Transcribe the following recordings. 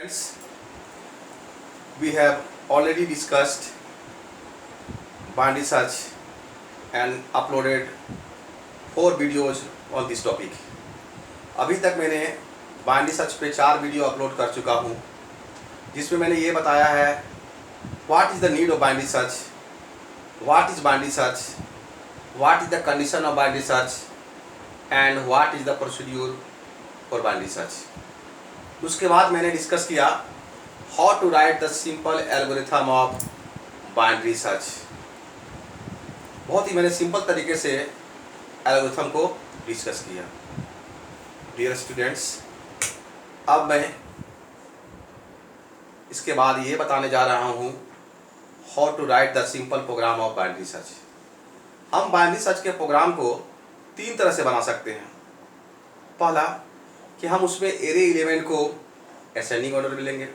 Friends, we have already discussed binary search and uploaded 4 videos on this topic. अभी तक मैंने binary search पे 4 video upload कर चुका हूँ, जिसमें मैंने ये बताया है what is the need of binary search, what is binary search, what is the condition of binary search and what is the procedure for binary search. उसके बाद मैंने डिस्कस किया how to write the simple algorithm of binary search. बहुत ही मैंने simple तरीके से algorithm को डिस्कस किया। डियर स्टूडेंट्स, अब मैं इसके बाद ये बताने जा रहा हूँ how to write the simple program of binary search. हम बाइनरी सर्च के प्रोग्राम को 3 तरह से बना सकते हैं। पहला कि हम उसमें एरे एलिमेंट को असेंडिंग ऑर्डर में लेंगे।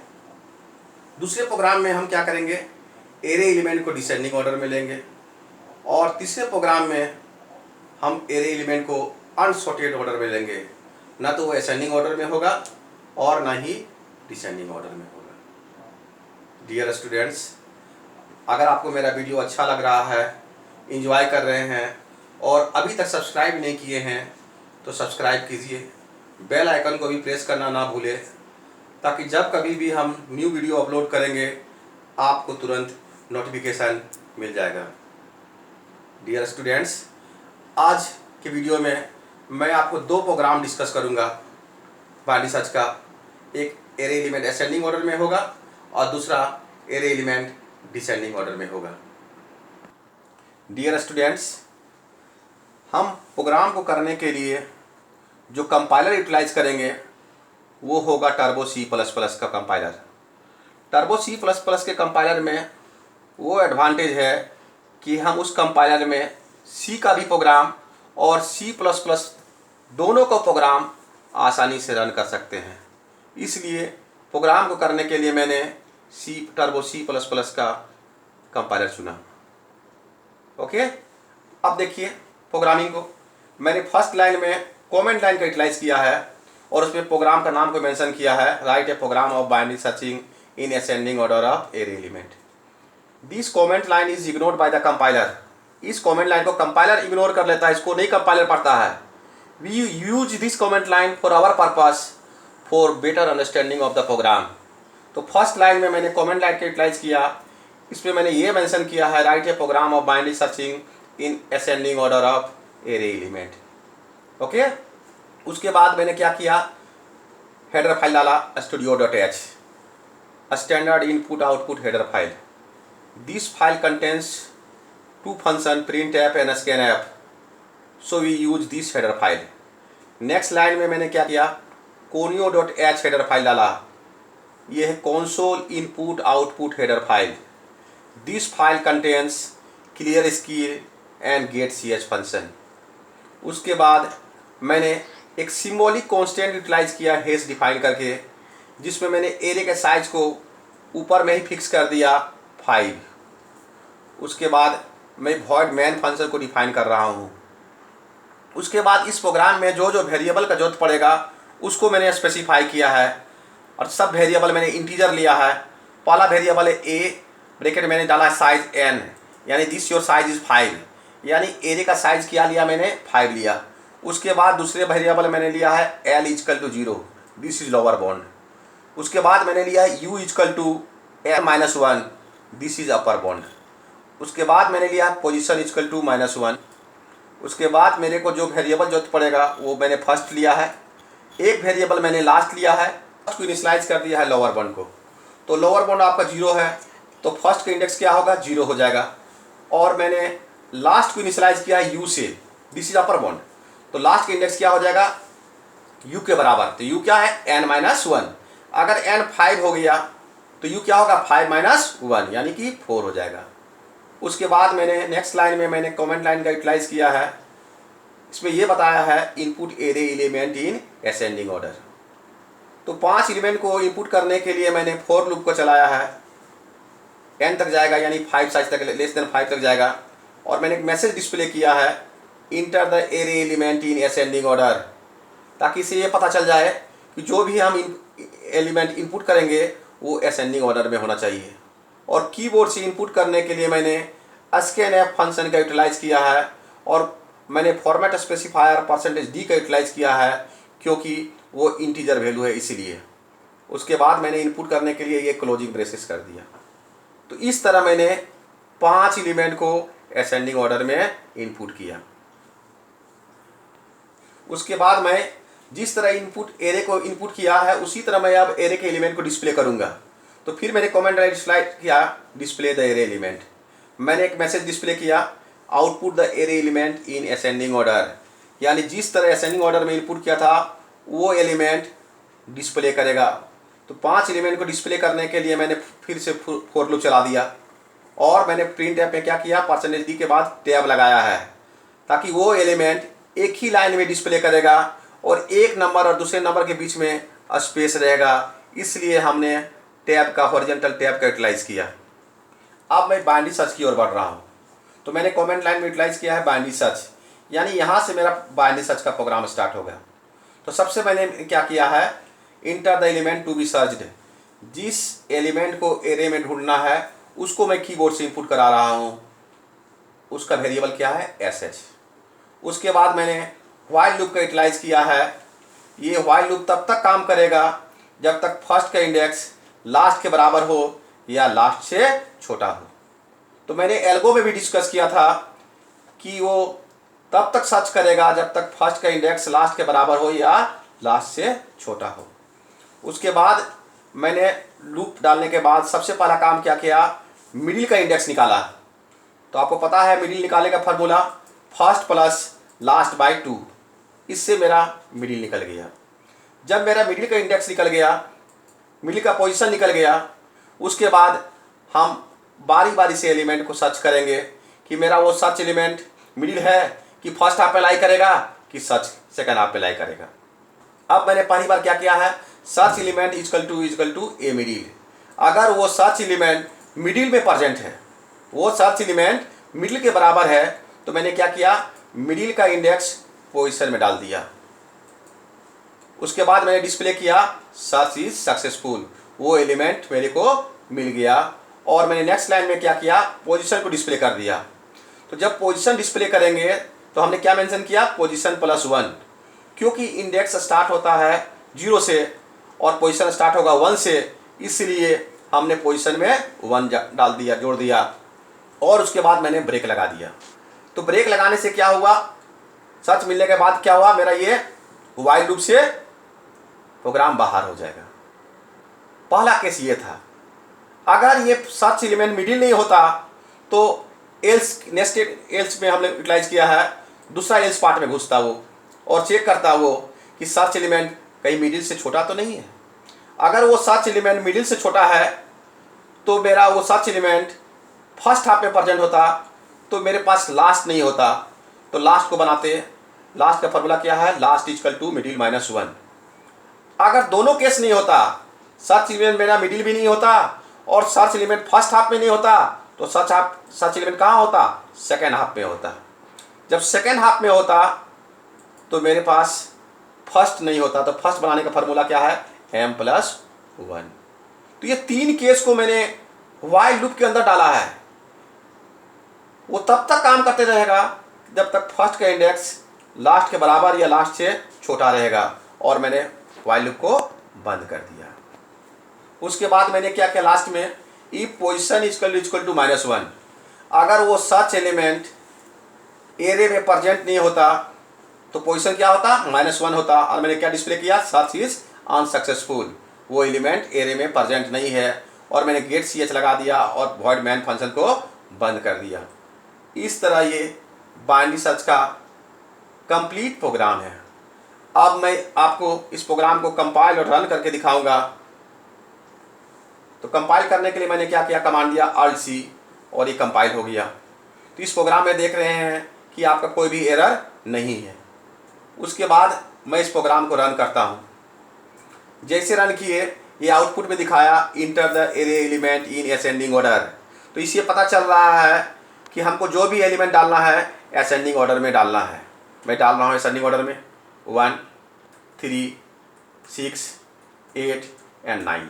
दूसरे प्रोग्राम में हम क्या करेंगे, एरे एलिमेंट को डिसेंडिंग ऑर्डर में लेंगे। और तीसरे प्रोग्राम में हम एरे एलिमेंट को अनसॉर्टेड ऑर्डर में लेंगे, ना तो वो असेंडिंग ऑर्डर में होगा और ना ही डिसेंडिंग ऑर्डर में होगा। डियर स्टूडेंट्स, अगर आपको मेरा वीडियो अच्छा लग रहा है, एंजॉय कर रहे हैं और अभी तक सब्सक्राइब नहीं किए हैं तो सब्सक्राइब कीजिए। बेल आइकन को भी प्रेस करना ना भूलें, ताकि जब कभी भी हम न्यू वीडियो अपलोड करेंगे आपको तुरंत नोटिफिकेशन मिल जाएगा। डियर स्टूडेंट्स, आज के वीडियो में मैं आपको 2 प्रोग्राम डिस्कस करूंगा बाइनरी सर्च का। एक एरे एलिमेंट असेंडिंग ऑर्डर में होगा और दूसरा एरे एलिमेंट डिसेंडिंग ऑर्डर में होगा। डियर स्टूडेंट्स, हम प्रोग्राम को करने के लिए जो कंपाइलर यूटिलाइज करेंगे वो होगा टर्बो C++ का कंपाइलर। टर्बो C++ के कंपाइलर में वो एडवांटेज है कि हम उस कंपाइलर में C का भी प्रोग्राम और C++ दोनों का प्रोग्राम आसानी से रन कर सकते हैं। इसलिए प्रोग्राम को करने के लिए मैंने टर्बो C++ का कंपाइलर चुना। ओके, अब देखिए प्रोग्रामिंग को मैंने फर्स्ट लाइन में कमेंट लाइन का यूटिलाइज किया है और उसमें प्रोग्राम का नाम को मेंशन किया है, write a program of binary searching in ascending order of array element. This comment line is ignored by the compiler. इस कमेंट लाइन को कंपाइलर इग्नोर कर लेता है, इसको नहीं कंपाइलर पढ़ता है। We use this comment line for our purpose for better understanding of the program. तो फर्स्ट लाइन में मैंने कमेंट लाइन का यूटिलाइज किया, इसमें मैंने ये मेंशन किया है, write a program of binary searching in ascending order of array element. Okay, उसके बाद मैंने क्या किया, हेडर फाइल डाला studio.h, standard input output header file. This file contains 2 function printf and scanf, so we use this header file. Next line में मैंने क्या किया, conio.h हेडर फाइल डाला। ये है console input output header file. This file contains clear screen and get ch function. उसके बाद मैंने एक सिंबॉलिक कांस्टेंट यूटिलाइज किया हेश डिफाइन करके, जिसमें मैंने एरे के साइज को ऊपर में ही फिक्स कर दिया 5। उसके बाद मैं वॉइड मेन फंक्शन को डिफाइन कर रहा हूँ। उसके बाद इस प्रोग्राम में जो जो वेरिएबल का जरूरत पड़ेगा उसको मैंने स्पेसिफाई किया है और सब वेरिएबल मैंने इंटीजर लिया है। पहला वेरिएबल है ए, ब्रैकेट मैंने डाला साइज n, यानी दिस योर साइज इज 5, यानी एरे का साइज क्या लिया मैंने, 5 लिया। उसके बाद दूसरे वेरिएबल मैंने लिया है l equal to 0, this is lower bound. उसके बाद मैंने लिया है u equal to l-1, this is upper bound. उसके बाद मैंने लिया पोजीशन इक्वल टू -1। उसके बाद मेरे को जो वेरिएबल जरूरत पड़ेगा वो मैंने फर्स्ट लिया है, एक वेरिएबल मैंने लास्ट लिया है, फर्स्ट को इनिशियलाइज कर दिया है लोअर बाउंड को। तो लोअर बाउंड आपका 0 है तो फर्स्ट का इंडेक्स क्या होगा, 0 हो जाएगा। और मैंने लास्ट को इनिशियलाइज किया है u से, दिस इज अपर बाउंड, तो लास्ट का इंडेक्स क्या हो जाएगा, u के बराबर। तो u क्या है, n-1। अगर n 5 हो गया तो u क्या होगा, 5-1, यानी कि 4 हो जाएगा। उसके बाद मैंने नेक्स्ट लाइन में मैंने कमेंट लाइन का यूटिलाइज किया है, इसमें यह बताया है input array element in ascending order. तो 5 एलिमेंट को इनपुट करने के लिए मैंने फॉर लूप को चलाया है, n तक जाएगा, यानी 5 साइज तक, लेस देन 5 तक जाएगा। और मैंने एक मैसेज डिस्प्ले किया है, enter the array element in ascending order, ताकि इससे ये पता चल जाए कि जो भी हम एलिमेंट इनपुट करेंगे वो असेंडिंग ऑर्डर में होना चाहिए। और कीबोर्ड से इनपुट करने के लिए मैंने scanf फंक्शन का यूटिलाइज किया है और मैंने फॉर्मेट स्पेसिफायर %d का यूटिलाइज किया है क्योंकि वो इंटीजर वैल्यू है इसीलिए। उसके बाद मैंने इनपुट करने के लिए ये क्लोजिंग ब्रेसेस कर दिया। तो इस तरह मैंने 5 एलिमेंट को असेंडिंग ऑर्डर में इनपुट किया। उसके बाद मैं जिस तरह इनपुट एरे को इनपुट किया है उसी तरह मैं अब एरे के एलिमेंट को डिस्प्ले करूंगा। तो फिर मैंने कमेंट राइट स्लाइड किया डिस्प्ले द एरे एलिमेंट। मैंने एक मैसेज डिस्प्ले किया output the array element in ascending order, यानी जिस तरह असेंडिंग ऑर्डर में इनपुट किया था वो एलिमेंट डिस्प्ले करेगा। तो 5 एलिमेंट को डिस्प्ले करने के लिए मैंने फिर से फॉर लूप चला दिया और मैंने प्रिंट ऐप में क्या किया %d के बाद टैब लगाया है ताकि वो एलिमेंट एक ही लाइन में डिस्प्ले करेगा और एक नंबर और दूसरे नंबर के बीच में स्पेस रहेगा, इसलिए हमने टैब का हॉरिजॉन्टल टैब का यूटिलाइज किया। अब मैं बाइनरी सर्च की ओर बढ़ रहा हूँ। तो मैंने कमेंट लाइन में यूटिलाइज किया है बाइनरी सर्च, यानी यहाँ से मेरा बाइनरी सर्च का प्रोग्राम स्टार्ट होगा। तो सबसे मैंने क्या किया है enter the element to be searched, जिस एलिमेंट को एरे में ढूंढना है उसको मैं कीबोर्ड से इनपुट करा रहा हूँ, उसका वेरिएबल क्या है sh। उसके बाद मैंने व्हाइल लूप का यूटिलाइज किया है। ये व्हाइल लूप तब तक काम करेगा जब तक फर्स्ट का इंडेक्स लास्ट के बराबर हो या लास्ट से छोटा हो। तो मैंने एल्गो में भी डिस्कस किया था कि वो तब तक सर्च करेगा जब तक फर्स्ट का इंडेक्स लास्ट के बराबर हो या लास्ट से छोटा हो। उसके बाद मैंने लूप डालने के बाद सबसे पहला काम क्या किया मिडिल का इंडेक्स निकाला। तो आपको पता है मिडिल निकालने का formula first plus last by 2, इससे मेरा मिडिल निकल गया। जब मेरा मिडिल का इंडेक्स निकल गया, मिडिल का पोजीशन निकल गया, उसके बाद हम बारी बारी से एलिमेंट को सर्च करेंगे कि मेरा वो सर्च एलिमेंट मिडिल है कि फर्स्ट हाफ पे लाई करेगा कि सर्च सेकंड हाफ पे लाई करेगा। अब मैंने पहली बार क्या किया है search element equal to a middle. अगर वो सर्च एलिमेंट मिडिल में प्रेजेंट है, वो सर्च एलिमेंट मिडिल के बराबर है, तो मैंने क्या किया मिडिल का इंडेक्स पोजीशन में डाल दिया। उसके बाद मैंने डिस्प्ले किया सर्च इज सक्सेसफुल, वो एलिमेंट मेरे को मिल गया। और मैंने नेक्स्ट लाइन में क्या किया पोजीशन को डिस्प्ले कर दिया। तो जब पोजीशन डिस्प्ले करेंगे तो हमने क्या मेंशन किया पोजीशन +1, क्योंकि इंडेक्स स्टार्ट होता है 0 से और पोजीशन स्टार्ट होगा 1 से, इसलिए हमने पोजीशन में 1 डाल दिया, जोड़ दिया। और उसके बाद मैंने ब्रेक लगा दिया। तो ब्रेक लगाने से क्या हुआ सर्च मिलने के बाद क्या हुआ मेरा ये व्हाइल लूप से प्रोग्राम बाहर हो जाएगा। पहला केस ये था। अगर ये सर्च एलिमेंट मिडिल नहीं होता तो एल्स नेस्टेड एल्स में हमने यूटिलाइज किया है, दूसरा एल्स पार्ट में घुसता वो और चेक करता वो कि सर्च एलिमेंट कहीं मिडिल से छोटा तो नहीं है। अगर वो सर्च एलिमेंट मिडिल से छोटा है तो मेरा वो सर्च एलिमेंट फर्स्ट हाफ में प्रेजेंट होता, तो मेरे पास लास्ट नहीं होता। तो लास्ट को बनाते, लास्ट का फॉर्मूला क्या है लास्ट इक्वल टू मिडिल -1। अगर दोनों केस नहीं होता, सर्च एलिमेंट मेरा मिडिल भी नहीं होता और सर्च एलिमेंट फर्स्ट हाफ में नहीं होता, तो सर्च एलिमेंट कहाँ होता सेकेंड हाफ में होता। जब सेकेंड हाफ में होता तो मेरे पास फर्स्ट नहीं होता, तो फर्स्ट बनाने का फार्मूला क्या है m+1। तो ये 3 केस को मैंने व्हाइल लूप के अंदर डाला है। वो तब तक काम करते रहेगा जब तक फर्स्ट का इंडेक्स लास्ट के बराबर या लास्ट से छोटा रहेगा, और मैंने व्हाइल लूप को बंद कर दिया। उसके बाद मैंने क्या किया लास्ट में इफ पोजीशन इक्वल टू -1, अगर वो सर्च एलिमेंट एरे में प्रेजेंट नहीं होता तो पोजीशन क्या होता -1 होता। और मैंने क्या डिस्प्ले किया सर्च इज अनसक्सेसफुल, वो एलिमेंट एरे में प्रेजेंट नहीं है, और मैंने गेट ch लगा दिया और वॉइड मैन फंक्शन को बंद कर दिया। इस तरह ये बाइनरी सर्च का कंप्लीट प्रोग्राम है। अब मैं आपको इस प्रोग्राम को कंपाइल और रन करके दिखाऊंगा। तो कंपाइल करने के लिए मैंने क्या किया कमांड दिया Alt+C और ये कंपाइल हो गया। तो इस प्रोग्राम में देख रहे हैं कि आपका कोई भी एरर नहीं है। उसके बाद मैं इस प्रोग्राम को रन करता हूँ। जैसे रन किए ये आउटपुट में दिखाया enter the array element in ascending order. तो इससे पता चल रहा है कि हमको जो भी एलिमेंट डालना है असेंडिंग ऑर्डर में डालना है। मैं डाल रहा हूँ असेंडिंग ऑर्डर में 1 3 6 8 एंड 9।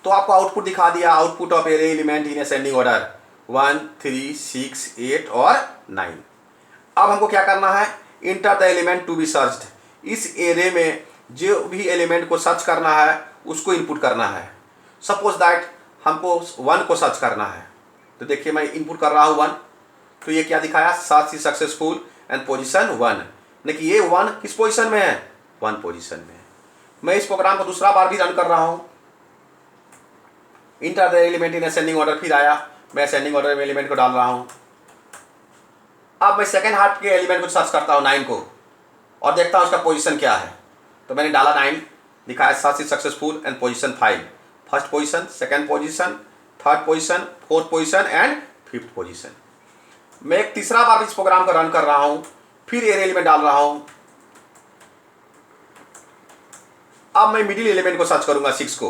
तो आपको आउटपुट दिखा दिया, output of array element in ascending order 1, 3, 6, 8 और 9। अब हमको क्या करना है, enter the element to be searched. इस एरे में जो भी एलिमेंट को सर्च करना है उसको इनपुट करना है। सपोज दैट हमको 1 को सर्च करना है, तो देखिए मैं इनपुट कर रहा हूँ 1, तो ये क्या दिखाया, search is successful and position 1। देखिए ये 1 किस पोजीशन में है, 1 पोजीशन में है। मैं इस प्रोग्राम को दूसरा बार भी रन कर रहा हूँ, inter the element in ascending order, फिर आया, मैं असेंडिंग ऑर्डर में एलिमेंट को डाल रहा हूँ। अब मैं सेकेंड हार्ट के एलिमेंट को सर्च करता हूँ 9 को, और देखता हूँ उसका पोजीशन क्या है। तो मैंने डाला 9, दिखाया search is successful and position 5, first position, second position, third position, fourth position and fifth position. मैं एक तीसरा बार इस प्रोग्राम को रन कर रहा हूँ, फिर एरे एलिमेंट डाल रहा हूँ। अब मैं मिडिल एलिमेंट को सर्च करूंगा 6 को,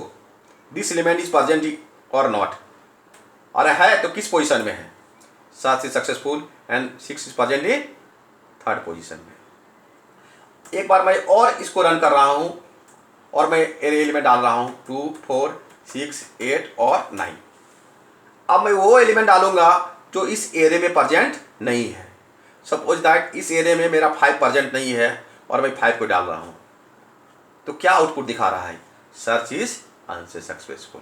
दिस एलिमेंट इज प्रेजेंट और नॉट, और है तो किस पोजीशन में है, search is successful and 6 is present in third position में। एक बार मैं और इसको रन कर रहा हूँ और मैं एरे एलिमेंट डाल रहा हूँ 2, 4, 6, 8 और 9। अब मैं वो एलिमेंट डालूंगा जो इस एरे में प्रेजेंट नहीं है। सपोज दैट इस एरे में मेरा 5 प्रेजेंट नहीं है और मैं 5 को डाल रहा हूँ, तो क्या आउटपुट दिखा रहा है, सर्च इज अनसक्सेसफुल।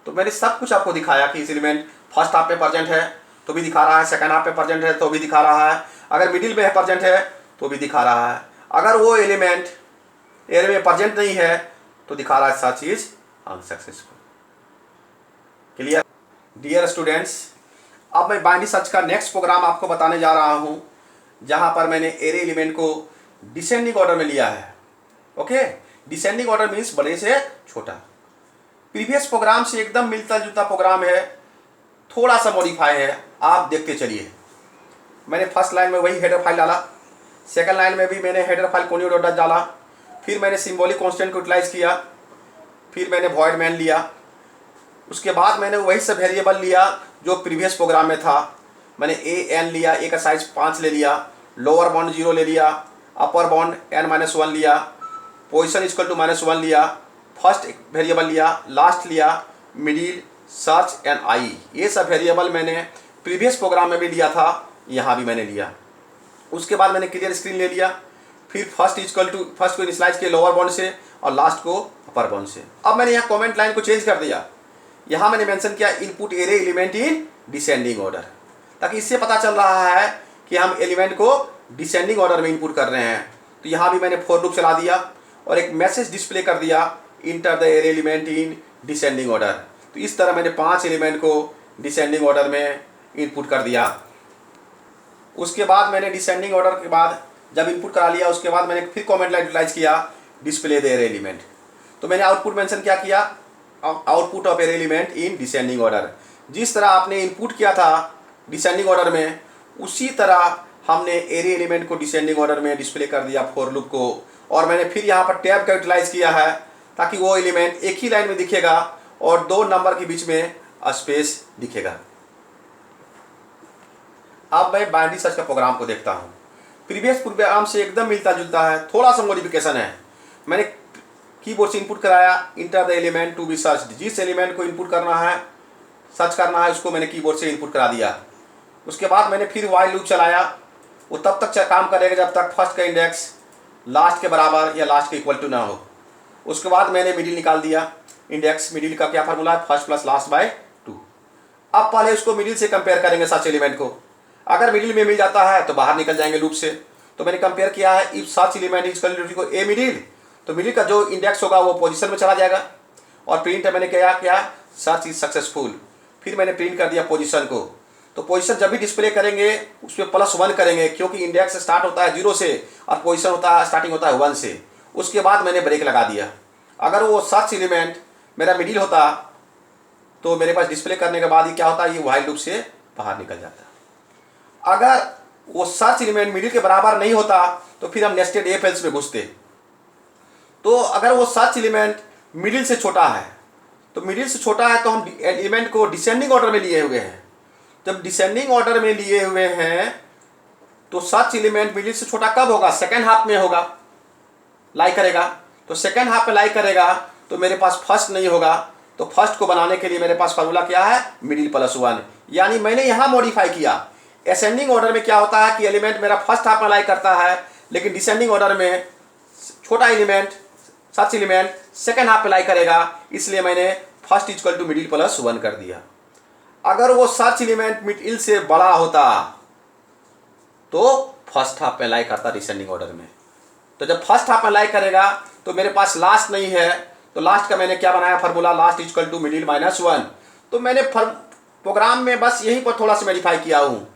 तो मैंने सब कुछ आपको दिखाया कि इस एलिमेंट फर्स्ट हाफ में प्रेजेंट है तो भी दिखा रहा है, सेकंड हाफ में प्रेजेंट है तो भी दिखा रहा है, अगर मिडिल में प्रेजेंट है तो भी दिखा रहा है, अगर वो एलिमेंट एरे में प्रेजेंट नहीं है तो दिखा रहा है search is unsuccessful. Clear dear students, अब मैं बाइनरी सर्च का नेक्स्ट प्रोग्राम आपको बताने जा रहा हूं, जहां पर मैंने एरे एलिमेंट को डिसेंडिंग ऑर्डर में लिया है। ओके, डिसेंडिंग ऑर्डर मीन्स बड़े से छोटा। प्रीवियस प्रोग्राम से एकदम मिलता जुलता प्रोग्राम है, थोड़ा सा मॉडिफाई है, आप देखते चलिए। मैंने फर्स्ट लाइन में वही हेडर फाइल डाला, सेकंड लाइन में भी मैंने हेडर फाइल कोनियो डॉट डाला, फिर मैंने सिंबॉलिक कांस्टेंट को यूटिलाइज किया, फिर मैंने वॉइड मैन लिया, उसके बाद मैंने वही सब वेरिएबल लिया जो प्रीवियस प्रोग्राम में था। मैंने एन लिया, ए का साइज 5 ले लिया, लोअर बाउंड 0 ले लिया, अपर बाउंड n-1 लिया, पोजीशन इक्वल टू -1 लिया, फर्स्ट वेरिएबल लिया, लास्ट लिया, मिडिल, सर्च एंड आई। ये सब वेरिएबल मैंने प्रीवियस प्रोग्राम में भी लिया था, यहाँ भी मैंने लिया। उसके बाद मैंने क्लियर स्क्रीन ले लिया, फिर फर्स्ट को इनिशियलाइज किया लोअर बाउंड से और लास्ट को अपर बाउंड से। अब मैंने यहाँ कमेंट लाइन को चेंज कर दिया, यहाँ मैंने मेंशन किया input array element in descending order, ताकि इससे पता चल रहा है कि हम एलिमेंट को डिसेंडिंग ऑर्डर में इनपुट कर रहे हैं। तो यहाँ भी मैंने फॉर लूप चला दिया और एक मैसेज डिस्प्ले कर दिया, enter the array element in descending order. तो इस तरह मैंने 5 एलिमेंट को डिसेंडिंग ऑर्डर में इनपुट कर दिया। उसके बाद मैंने डिसेंडिंग ऑर्डर के बाद जब इनपुट करा लिया, उसके बाद मैंने फिर कमेंट लाइन यूटिलाइज किया, डिस्प्ले द एरे एलिमेंट। तो मैंने आउटपुट मेंशन क्या किया, output of array element in descending order. जिस तरह आपने इनपुट किया था डिसेंडिंग ऑर्डर में, उसी तरह हमने एरे एलिमेंट को डिसेंडिंग ऑर्डर में डिस्प्ले कर दिया फॉर लूप को। और मैंने फिर यहाँ पर टैब का यूटिलाइज किया है, ताकि वो एलिमेंट एक ही लाइन में दिखेगा और 2 नंबर के बीच में स्पेस दिखेगा। अब मैं बाइनरी सर्च का प्रोग्राम को देखता हूँ, प्रीवियस प्रोग्राम से एकदम मिलता जुलता है, थोड़ा सा मॉडिफिकेशन है। मैंने कीबोर्ड से इनपुट कराया, enter the element to be searched. जिस एलिमेंट को इनपुट करना है, सर्च करना है, उसको मैंने कीबोर्ड से इनपुट करा दिया। उसके बाद मैंने फिर व्हाइल लूप चलाया, वो तब तक काम करेगा जब तक फर्स्ट का इंडेक्स लास्ट के बराबर या लास्ट के इक्वल टू ना हो। उसके बाद मैंने मिडिल निकाल दिया, इंडेक्स मिडिल का क्या फार्मूला है, फर्स्ट प्लस लास्ट बाय 2। अब पहले उसको मिडिल से कंपेयर करेंगे सर्च एलिमेंट को, अगर मिडिल में मिल जाता है तो बाहर निकल जाएंगे लूप से। तो मैंने कंपेयर किया है, if search element is equal to a middle, तो मिडिल का जो इंडेक्स होगा वो पोजीशन में चला जाएगा। और प्रिंट मैंने क्या सर्च इज सक्सेसफुल, फिर मैंने प्रिंट कर दिया पोजीशन को। तो पोजीशन जब भी डिस्प्ले करेंगे उसमें +1 करेंगे, क्योंकि इंडेक्स स्टार्ट होता है 0 से और पोजीशन स्टार्टिंग होता है 1 से। उसके बाद मैंने ब्रेक लगा दिया। अगर वो सर्च एलिमेंट मेरा मिडिल होता तो मेरे पास डिस्प्ले करने के बाद ही क्या होता है, ये व्हाइल लूप से बाहर निकल जाता। अगर वो सर्च एलिमेंट मिडिल के बराबर नहीं होता तो फिर हम नेस्टेड इफ एल्स में घुसते। तो अगर वो सर्च एलिमेंट मिडिल से छोटा है, तो मिडिल से छोटा है तो हम एलिमेंट को डिसेंडिंग ऑर्डर में लिए हुए हैं। जब डिसेंडिंग ऑर्डर में लिए हुए हैं तो सर्च एलिमेंट मिडिल से छोटा कब होगा, सेकेंड हाफ में होगा, लाई करेगा। तो सेकेंड हाफ में लाई करेगा तो मेरे पास फर्स्ट नहीं होगा। तो फर्स्ट को बनाने के लिए मेरे पास फार्मूला क्या है, मिडिल प्लस 1। यानी मैंने यहाँ मॉडिफाई किया। असेंडिंग ऑर्डर में क्या होता है कि एलिमेंट मेरा फर्स्ट हाफ में लाई करता है, लेकिन डिसेंडिंग ऑर्डर में छोटा एलिमेंट सबसे एलिमेंट सेकेंड हाफ में लाई करेगा, इसलिए मैंने first equal to middle plus 1 कर दिया। अगर वो सर्च एलिमेंट मिडिल से बड़ा होता तो फर्स्ट हाफ में लाई करता डिसेंडिंग ऑर्डर में। तो जब फर्स्ट हाफ में लाई करेगा तो मेरे पास लास्ट नहीं है, तो लास्ट का मैंने क्या बनाया formula, last equal to middle minus 1। तो मैंने प्रोग्राम में बस यहीं पर थोड़ा सा मॉडिफाई किया हूँ,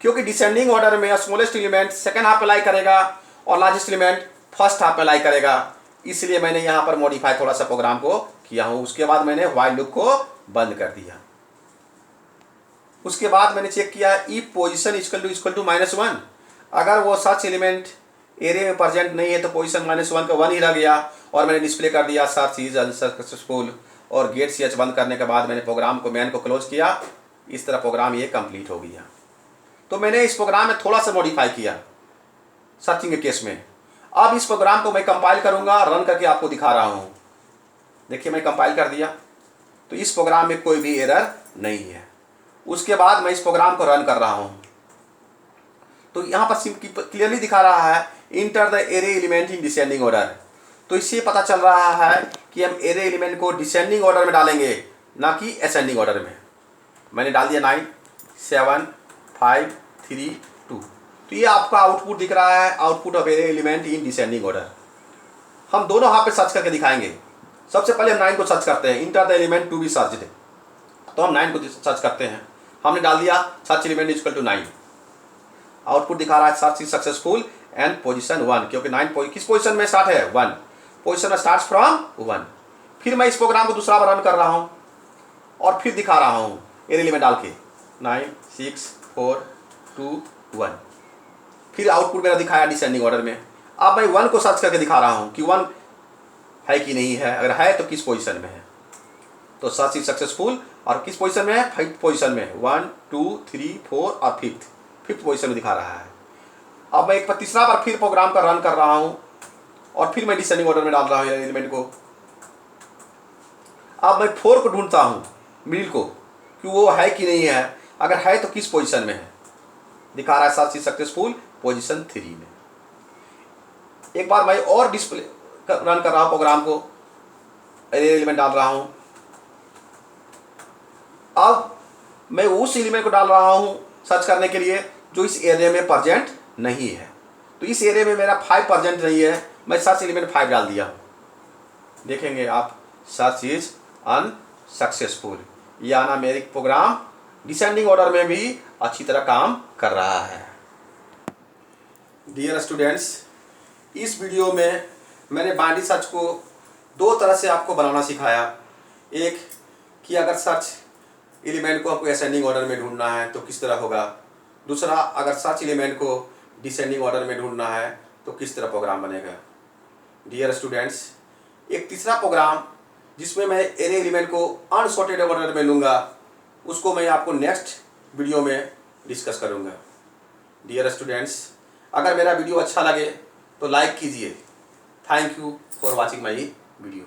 क्योंकि डिसेंडिंग ऑर्डर में स्मॉलेस्ट एलिमेंट सेकेंड हाफ में लाई करेगा और लार्जेस्ट एलिमेंट फर्स्ट हाफ में लाई करेगा, इसलिए मैंने यहाँ पर मॉडिफाई थोड़ा सा प्रोग्राम को किया हूँ। उसके बाद मैंने व्हाइल लूप को बंद कर दिया। उसके बाद मैंने चेक किया इफ पोजीशन इक्वल टू -1। अगर वो सर्च एलिमेंट एरे में प्रेजेंट नहीं है तो पोजीशन -1 का 1 ही रह गया, और मैंने डिस्प्ले कर दिया सर्च इज अनसक्सेसफुल। और गेट ch बंद करने के बाद मैंने प्रोग्राम को मैन को क्लोज किया। इस तरह प्रोग्राम ये कंप्लीट हो गया। तो मैंने इस प्रोग्राम में थोड़ा सा मॉडिफाई किया सर्चिंग के केस में। अब इस प्रोग्राम को मैं कंपाइल करूंगा, रन करके आपको दिखा रहा हूं। देखिए मैं कंपाइल कर दिया, तो इस प्रोग्राम में कोई भी एरर नहीं है। उसके बाद मैं इस प्रोग्राम को रन कर रहा हूं, तो यहाँ पर क्लियरली दिखा रहा है enter the array element in descending order. तो इससे पता चल रहा है कि हम एरे एलिमेंट को डिसेंडिंग ऑर्डर में डालेंगे, ना कि असेंडिंग ऑर्डर में। मैंने डाल दिया 9 7 5 3 2। तो ये आपका आउटपुट दिख रहा है, output of array element in descending order. हम दोनों यहाँ पे सर्च करके दिखाएंगे। सबसे पहले हम 9 को सर्च करते हैं, enter the element to be searched. तो हम 9 को सर्च करते हैं। हमने डाल दिया search element equal to 9। Output दिखा रहा है search is successful and position 1, क्योंकि 9 किस पोजीशन में स्टार्ट है, 1 पोजीशन में स्टार्ट फ्रॉम 1। फिर मैं इस प्रोग्राम को दूसरा बार रन कर रहा हूँ और फिर दिखा रहा हूँ एरे एलिमेंट डाल के 9 6 4 2 1। फिर आउटपुट मेरा दिखाया डिसेंडिंग ऑर्डर में। अब मैं 1 को सर्च करके दिखा रहा हूँ कि 1 है कि नहीं है, अगर है तो किस पोजीशन में है। तो सर्च इज सक्सेसफुल, और किस पोजीशन में है, 5th पोजीशन में, 1 2 3 4 और 5th पोजीशन में दिखा रहा है। अब मैं एक तीसरा बार फिर प्रोग्राम का रन कर रहा हूँ और फिर मैं डिसेंडिंग ऑर्डर में डाल रहा हूँ एलिमेंट को। अब मैं 4 को ढूंढता हूँ मिडिल को, कि वो है कि नहीं है, अगर है तो किस पोजीशन में है। दिखा रहा है सर्च इज सक्सेसफुल पोजीशन 3 में। एक बार मैं और डिस्प्ले रन कर रहा हूँ प्रोग्राम को, एरे एलिमेंट डाल रहा हूँ। अब मैं उस एलिमेंट को डाल रहा हूँ सर्च करने के लिए जो इस एरिया में प्रेजेंट नहीं है। तो इस एरिया में मेरा 5 प्रेजेंट नहीं है, मैं सर्च एलिमेंट 5 डाल दिया। देखेंगे आप सर्च इज अनसक्सेसफुल। या ना मेरी प्रोग्राम डिसेंडिंग ऑर्डर में भी अच्छी तरह काम कर रहा है। डियर स्टूडेंट्स, इस वीडियो में मैंने बाइनरी सर्च को 2 तरह से आपको बनाना सिखाया। एक कि अगर सर्च एलिमेंट को आपको असेंडिंग ऑर्डर में ढूंढना है तो किस तरह होगा। दूसरा, अगर सर्च एलिमेंट को डिसेंडिंग ऑर्डर में ढूंढना है तो किस तरह प्रोग्राम बनेगा। डियर स्टूडेंट्स, एक तीसरा प्रोग्राम जिसमें मैं एरे एलिमेंट को अनसॉर्टेड ऑर्डर में लूँगा, उसको मैं आपको नेक्स्ट वीडियो में डिस्कस करूँगा। डियर स्टूडेंट्स, अगर मेरा वीडियो अच्छा लगे तो लाइक कीजिए। Thank you for watching my video.